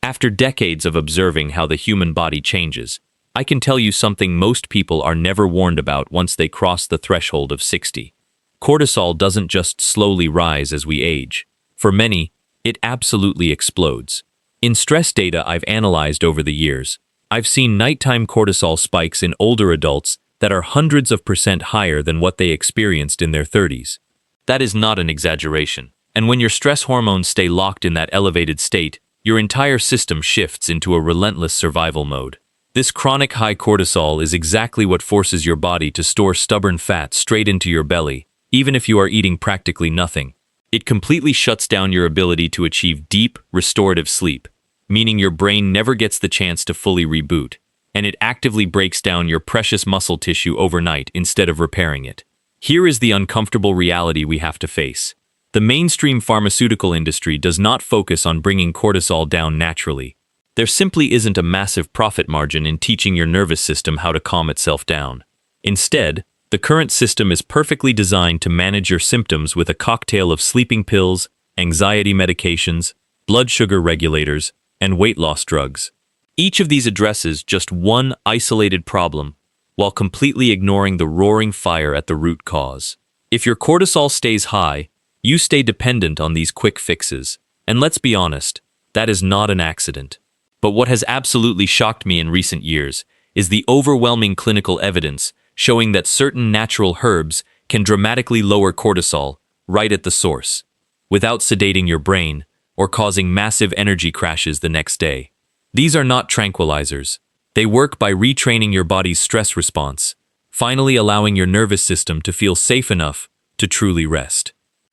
After decades of observing how the human body changes, I can tell you something most people are never warned about once they cross the threshold of 60. Cortisol doesn't just slowly rise as we age. For many, it absolutely explodes. In stress data I've analyzed over the years, I've seen nighttime cortisol spikes in older adults that are hundreds of % higher than what they experienced in their 30s. That is not an exaggeration. And when your stress hormones stay locked in that elevated state, your entire system shifts into a relentless survival mode. This chronic high cortisol is exactly what forces your body to store stubborn fat straight into your belly, even if you are eating practically nothing. It completely shuts down your ability to achieve deep, restorative sleep, meaning your brain never gets the chance to fully reboot, and it actively breaks down your precious muscle tissue overnight instead of repairing it. Here is the uncomfortable reality we have to face. The mainstream pharmaceutical industry does not focus on bringing cortisol down naturally. There simply isn't a massive profit margin in teaching your nervous system how to calm itself down. Instead, the current system is perfectly designed to manage your symptoms with a cocktail of sleeping pills, anxiety medications, blood sugar regulators, and weight loss drugs. Each of these addresses just one isolated problem, while completely ignoring the roaring fire at the root cause. If your cortisol stays high, you stay dependent on these quick fixes. And let's be honest, that is not an accident. But what has absolutely shocked me in recent years is the overwhelming clinical evidence showing that certain natural herbs can dramatically lower cortisol right at the source, without sedating your brain or causing massive energy crashes the next day. These are not tranquilizers. They work by retraining your body's stress response, finally allowing your nervous system to feel safe enough to truly rest.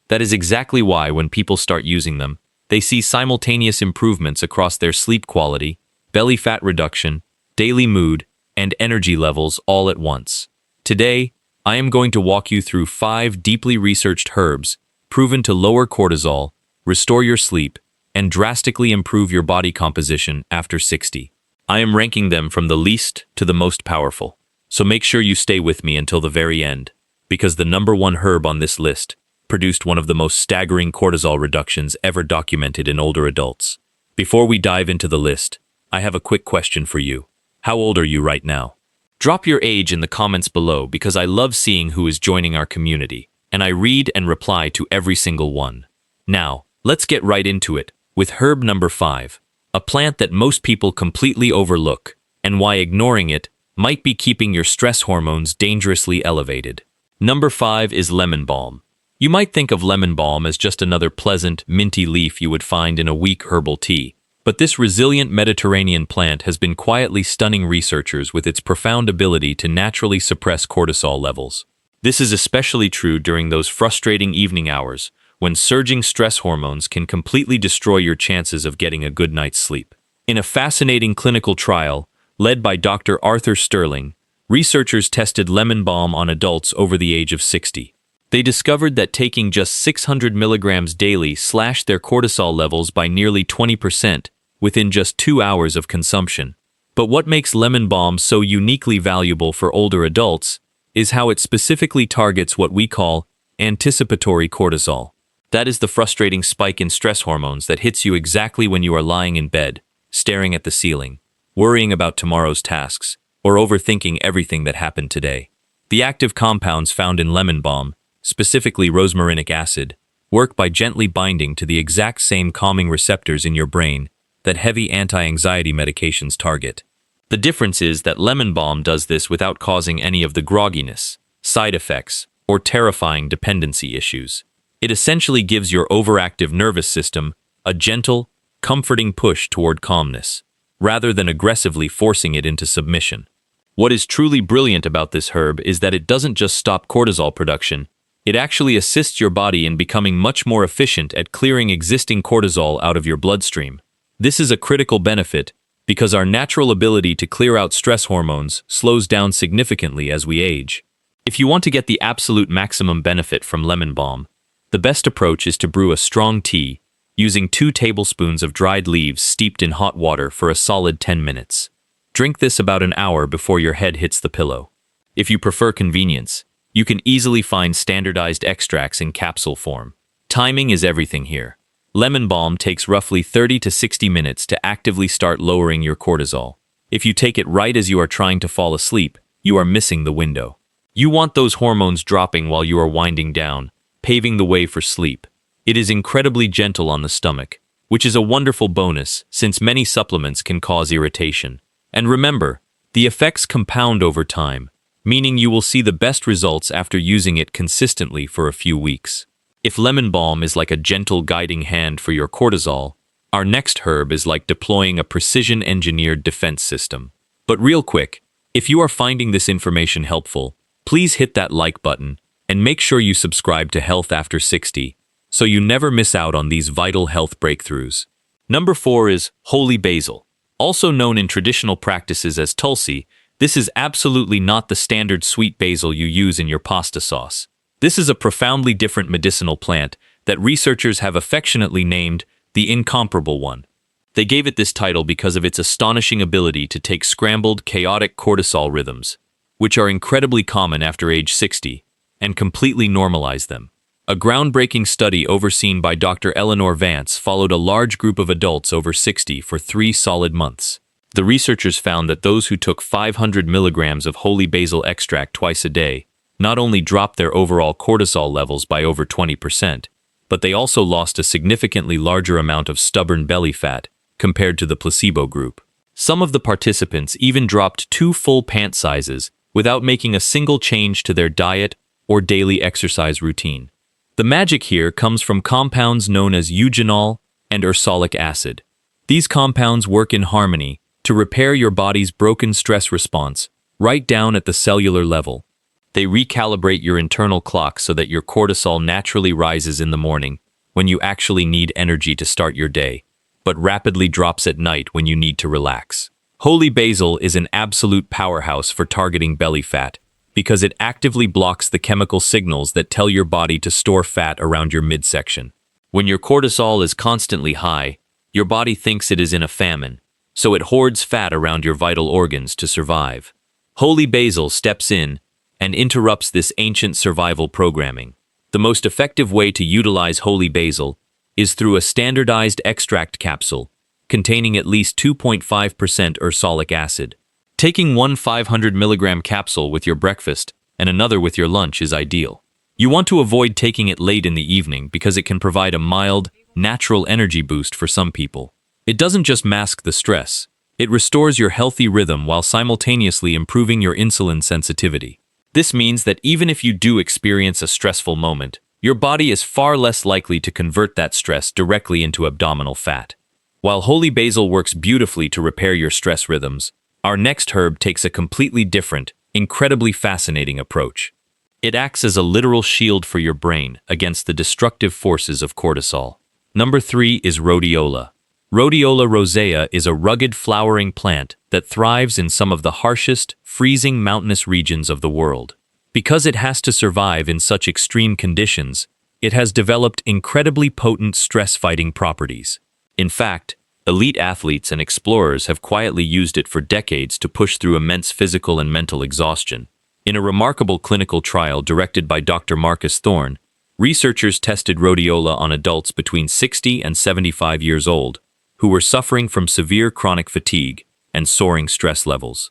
That is exactly why when people start using them, they see simultaneous improvements across their sleep quality, belly fat reduction, daily mood, and energy levels all at once. Today, I am going to walk you through 5 deeply researched herbs proven to lower cortisol, restore your sleep, and drastically improve your body composition after 60. I am ranking them from the least to the most powerful, so make sure you stay with me until the very end, because the number 1 herb on this list produced one of the most staggering cortisol reductions ever documented in older adults. Before we dive into the list, I have a quick question for you. How old are you right now? Drop your age in the comments below because I love seeing who is joining our community, and I read and reply to every single one. Now, let's get right into it with herb number 5, a plant that most people completely overlook, and why ignoring it might be keeping your stress hormones dangerously elevated. Number 5 is lemon balm. You might think of lemon balm as just another pleasant, minty leaf you would find in a weak herbal tea. But this resilient Mediterranean plant has been quietly stunning researchers with its profound ability to naturally suppress cortisol levels. This is especially true during those frustrating evening hours, when surging stress hormones can completely destroy your chances of getting a good night's sleep. In a fascinating clinical trial, led by Dr. Arthur Sterling, researchers tested lemon balm on adults over the age of 60. They discovered that taking just 600 milligrams daily slashed their cortisol levels by nearly 20% within just 2 hours of consumption. But what makes lemon balm so uniquely valuable for older adults is how it specifically targets what we call anticipatory cortisol. That is the frustrating spike in stress hormones that hits you exactly when you are lying in bed, staring at the ceiling, worrying about tomorrow's tasks, or overthinking everything that happened today. The active compounds found in lemon balm, specifically rosmarinic acid, work by gently binding to the exact same calming receptors in your brain that heavy anti-anxiety medications target. The difference is that lemon balm does this without causing any of the grogginess, side effects, or terrifying dependency issues. It essentially gives your overactive nervous system a gentle, comforting push toward calmness, rather than aggressively forcing it into submission. What is truly brilliant about this herb is that it doesn't just stop cortisol production, it actually assists your body in becoming much more efficient at clearing existing cortisol out of your bloodstream. This is a critical benefit because our natural ability to clear out stress hormones slows down significantly as we age. If you want to get the absolute maximum benefit from lemon balm, the best approach is to brew a strong tea using 2 tablespoons of dried leaves steeped in hot water for a solid 10 minutes. Drink this about an hour before your head hits the pillow. If you prefer convenience, you can easily find standardized extracts in capsule form. Timing is everything here. Lemon balm takes roughly 30 to 60 minutes to actively start lowering your cortisol. If you take it right as you are trying to fall asleep, you are missing the window. You want those hormones dropping while you are winding down, paving the way for sleep. It is incredibly gentle on the stomach, which is a wonderful bonus since many supplements can cause irritation. And remember, the effects compound over time, meaning you will see the best results after using it consistently for a few weeks. If lemon balm is like a gentle guiding hand for your cortisol, our next herb is like deploying a precision-engineered defense system. But real quick, if you are finding this information helpful, please hit that like button and make sure you subscribe to Health After 60 so you never miss out on these vital health breakthroughs. Number 4 is holy basil. Also known in traditional practices as tulsi, this is absolutely not the standard sweet basil you use in your pasta sauce. This is a profoundly different medicinal plant that researchers have affectionately named the incomparable one. They gave it this title because of its astonishing ability to take scrambled, chaotic cortisol rhythms, which are incredibly common after age 60, and completely normalize them. A groundbreaking study overseen by Dr. Eleanor Vance followed a large group of adults over 60 for 3 solid months. The researchers found that those who took 500 milligrams of holy basil extract twice a day not only dropped their overall cortisol levels by over 20%, but they also lost a significantly larger amount of stubborn belly fat compared to the placebo group. Some of the participants even dropped 2 full pant sizes without making a single change to their diet or daily exercise routine. The magic here comes from compounds known as eugenol and ursolic acid. These compounds work in harmony to repair your body's broken stress response right down at the cellular level. They recalibrate your internal clock so that your cortisol naturally rises in the morning when you actually need energy to start your day, but rapidly drops at night when you need to relax. Holy basil is an absolute powerhouse for targeting belly fat because it actively blocks the chemical signals that tell your body to store fat around your midsection. When your cortisol is constantly high, your body thinks it is in a famine, so it hoards fat around your vital organs to survive. Holy basil steps in and interrupts this ancient survival programming. The most effective way to utilize holy basil is through a standardized extract capsule containing at least 2.5% ursolic acid. Taking one 500 milligram capsule with your breakfast and another with your lunch is ideal. You want to avoid taking it late in the evening because it can provide a mild, natural energy boost for some people. It doesn't just mask the stress, it restores your healthy rhythm while simultaneously improving your insulin sensitivity. This means that even if you do experience a stressful moment, your body is far less likely to convert that stress directly into abdominal fat. While holy basil works beautifully to repair your stress rhythms, our next herb takes a completely different, incredibly fascinating approach. It acts as a literal shield for your brain against the destructive forces of cortisol. Number 3 is rhodiola. Rhodiola rosea is a rugged flowering plant that thrives in some of the harshest, freezing mountainous regions of the world. Because it has to survive in such extreme conditions, it has developed incredibly potent stress-fighting properties. In fact, elite athletes and explorers have quietly used it for decades to push through immense physical and mental exhaustion. In a remarkable clinical trial directed by Dr. Marcus Thorne, researchers tested rhodiola on adults between 60 and 75 years old, who were suffering from severe chronic fatigue and soaring stress levels.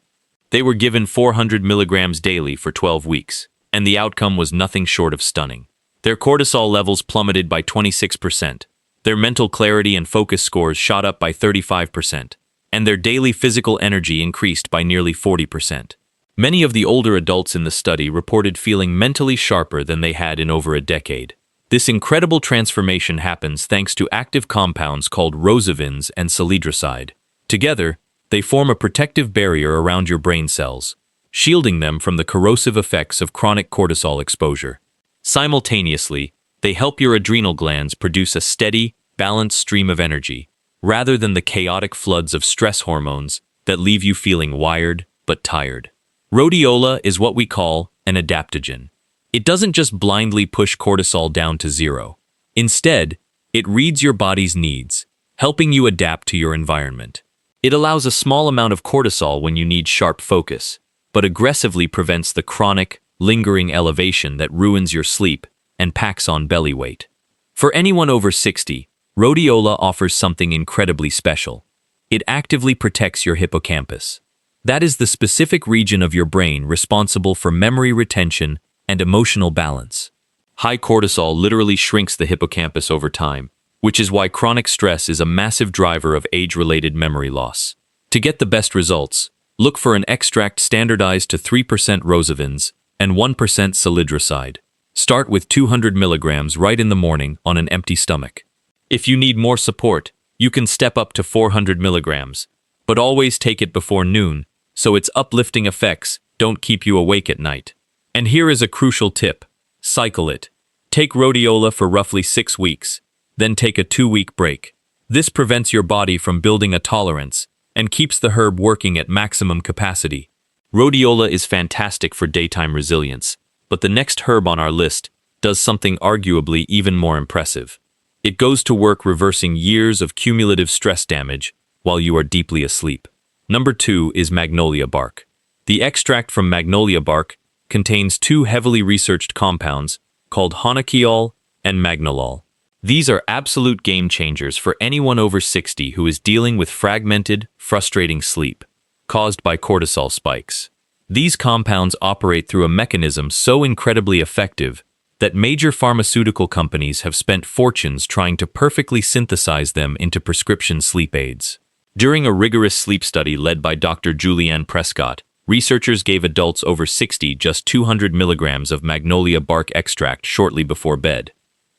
They were given 400 milligrams daily for 12 weeks, and the outcome was nothing short of stunning. Their cortisol levels plummeted by 26%, their mental clarity and focus scores shot up by 35%, and their daily physical energy increased by nearly 40%. Many of the older adults in the study reported feeling mentally sharper than they had in over a decade. This incredible transformation happens thanks to active compounds called rosavins and salidroside. Together, they form a protective barrier around your brain cells, shielding them from the corrosive effects of chronic cortisol exposure. Simultaneously, they help your adrenal glands produce a steady, balanced stream of energy, rather than the chaotic floods of stress hormones that leave you feeling wired but tired. Rhodiola is what we call an adaptogen. It doesn't just blindly push cortisol down to zero. Instead, it reads your body's needs, helping you adapt to your environment. It allows a small amount of cortisol when you need sharp focus, but aggressively prevents the chronic, lingering elevation that ruins your sleep and packs on belly weight. For anyone over 60, Rhodiola offers something incredibly special. It actively protects your hippocampus. That is the specific region of your brain responsible for memory retention and emotional balance. High cortisol literally shrinks the hippocampus over time, which is why chronic stress is a massive driver of age-related memory loss. To get the best results, look for an extract standardized to 3% rosavins and 1% salidroside. Start with 200 milligrams right in the morning on an empty stomach. If you need more support, you can step up to 400 milligrams, but always take it before noon, so its uplifting effects don't keep you awake at night. And here is a crucial tip. Cycle it. Take rhodiola for roughly 6 weeks, then take a 2-week break. This prevents your body from building a tolerance and keeps the herb working at maximum capacity. Rhodiola is fantastic for daytime resilience, but the next herb on our list does something arguably even more impressive. It goes to work reversing years of cumulative stress damage while you are deeply asleep. Number 2 is magnolia bark. The extract from magnolia bark contains 2 heavily researched compounds called honokiol and magnolol. These are absolute game changers for anyone over 60 who is dealing with fragmented, frustrating sleep caused by cortisol spikes. These compounds operate through a mechanism so incredibly effective that major pharmaceutical companies have spent fortunes trying to perfectly synthesize them into prescription sleep aids. During a rigorous sleep study led by Dr. Julianne Prescott, researchers gave adults over 60 just 200 milligrams of magnolia bark extract shortly before bed.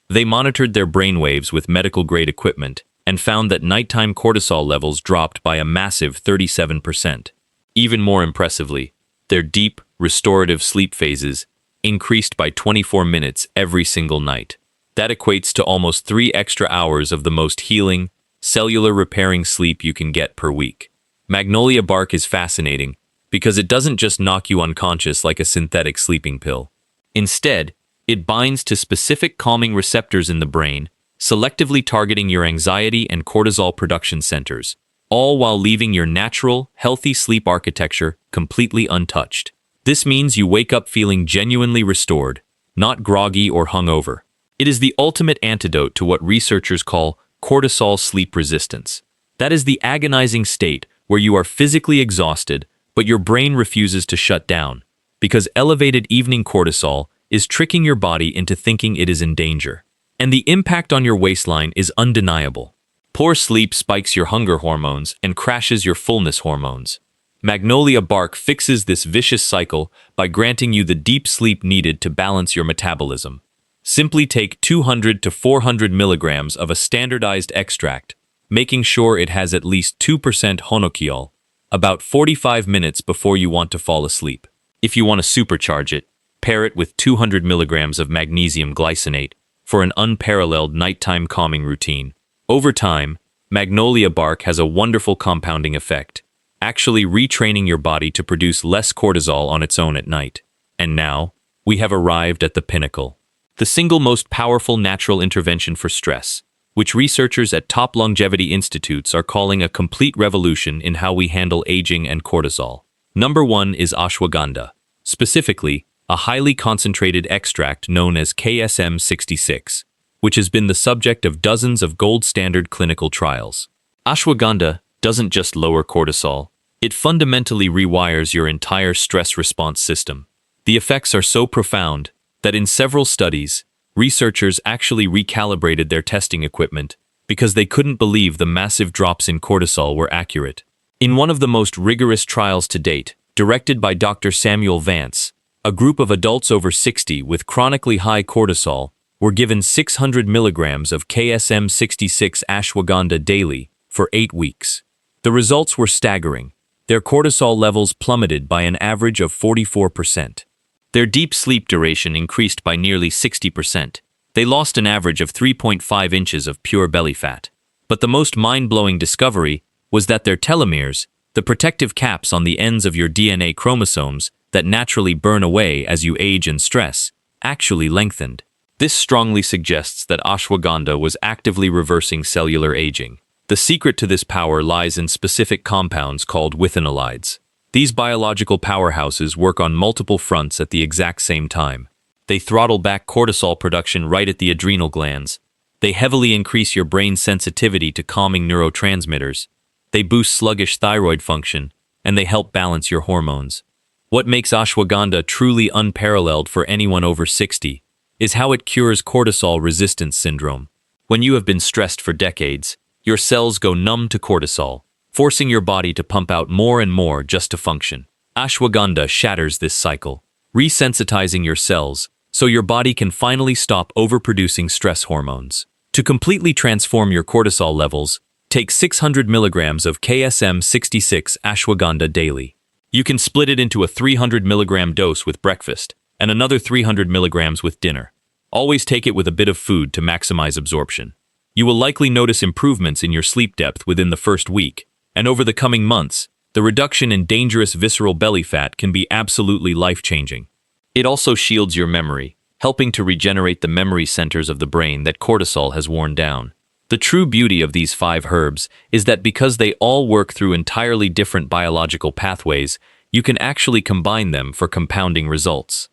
They monitored their brainwaves with medical-grade equipment and found that nighttime cortisol levels dropped by a massive 37%. Even more impressively, their deep, restorative sleep phases increased by 24 minutes every single night. That equates to almost 3 extra hours of the most healing, cellular repairing sleep you can get per week. Magnolia bark is fascinating because it doesn't just knock you unconscious like a synthetic sleeping pill. Instead, it binds to specific calming receptors in the brain, selectively targeting your anxiety and cortisol production centers, all while leaving your natural, healthy sleep architecture completely untouched. This means you wake up feeling genuinely restored, not groggy or hungover. It is the ultimate antidote to what researchers call cortisol sleep resistance. That is the agonizing state where you are physically exhausted, but your brain refuses to shut down, because elevated evening cortisol is tricking your body into thinking it is in danger. And the impact on your waistline is undeniable. Poor sleep spikes your hunger hormones and crashes your fullness hormones. Magnolia bark fixes this vicious cycle by granting you the deep sleep needed to balance your metabolism. Simply take 200 to 400 milligrams of a standardized extract, making sure it has at least 2% honokiol, about 45 minutes before you want to fall asleep. If you want to supercharge it, pair it with 200 milligrams of magnesium glycinate for an unparalleled nighttime calming routine. Over time, magnolia bark has a wonderful compounding effect, actually retraining your body to produce less cortisol on its own at night. And now, we have arrived at the pinnacle. The single most powerful natural intervention for stress, which researchers at top longevity institutes are calling a complete revolution in how we handle aging and cortisol. Number 1 is ashwagandha, specifically a highly concentrated extract known as KSM-66, which has been the subject of dozens of gold standard clinical trials. Ashwagandha doesn't just lower cortisol, it fundamentally rewires your entire stress response system. The effects are so profound that in several studies, researchers actually recalibrated their testing equipment because they couldn't believe the massive drops in cortisol were accurate. In one of the most rigorous trials to date, directed by Dr. Samuel Vance, a group of adults over 60 with chronically high cortisol were given 600 milligrams of KSM-66 ashwagandha daily for 8 weeks. The results were staggering. Their cortisol levels plummeted by an average of 44%. Their deep sleep duration increased by nearly 60%. They lost an average of 3.5 inches of pure belly fat. But the most mind-blowing discovery was that their telomeres, the protective caps on the ends of your DNA chromosomes that naturally burn away as you age and stress, actually lengthened. This strongly suggests that ashwagandha was actively reversing cellular aging. The secret to this power lies in specific compounds called withanolides. These biological powerhouses work on multiple fronts at the exact same time. They throttle back cortisol production right at the adrenal glands, They heavily increase your brain's sensitivity to calming neurotransmitters. They boost sluggish thyroid function, and they help balance your hormones. What makes ashwagandha truly unparalleled for anyone over 60 is how it cures cortisol resistance syndrome. When you have been stressed for decades, your cells go numb to cortisol, forcing your body to pump out more and more just to function. Ashwagandha shatters this cycle, resensitizing your cells so your body can finally stop overproducing stress hormones. To completely transform your cortisol levels, take 600 milligrams of KSM-66 ashwagandha daily. You can split it into a 300 milligram dose with breakfast and another 300 milligrams with dinner. Always take it with a bit of food to maximize absorption. You will likely notice improvements in your sleep depth within the first week, and over the coming months, the reduction in dangerous visceral belly fat can be absolutely life-changing. It also shields your memory, helping to regenerate the memory centers of the brain that cortisol has worn down. The true beauty of these 5 herbs is that because they all work through entirely different biological pathways, you can actually combine them for compounding results.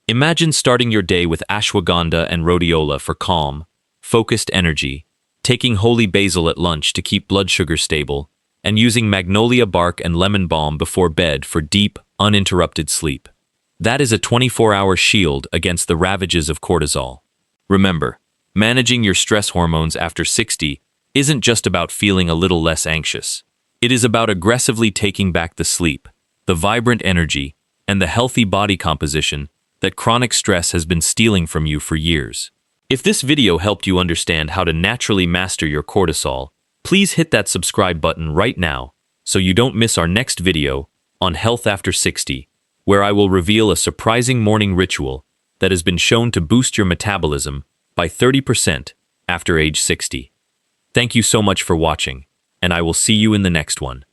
Imagine starting your day with ashwagandha and rhodiola for calm, focused energy, taking holy basil at lunch to keep blood sugar stable, and using magnolia bark and lemon balm before bed for deep, uninterrupted sleep. That is a 24-hour shield against the ravages of cortisol. Remember, managing your stress hormones after 60 isn't just about feeling a little less anxious. It is about aggressively taking back the sleep, the vibrant energy, and the healthy body composition that chronic stress has been stealing from you for years. If this video helped you understand how to naturally master your cortisol, please hit that subscribe button right now so you don't miss our next video on Health After 60, where I will reveal a surprising morning ritual that has been shown to boost your metabolism by 30% after age 60. Thank you so much for watching, and I will see you in the next one.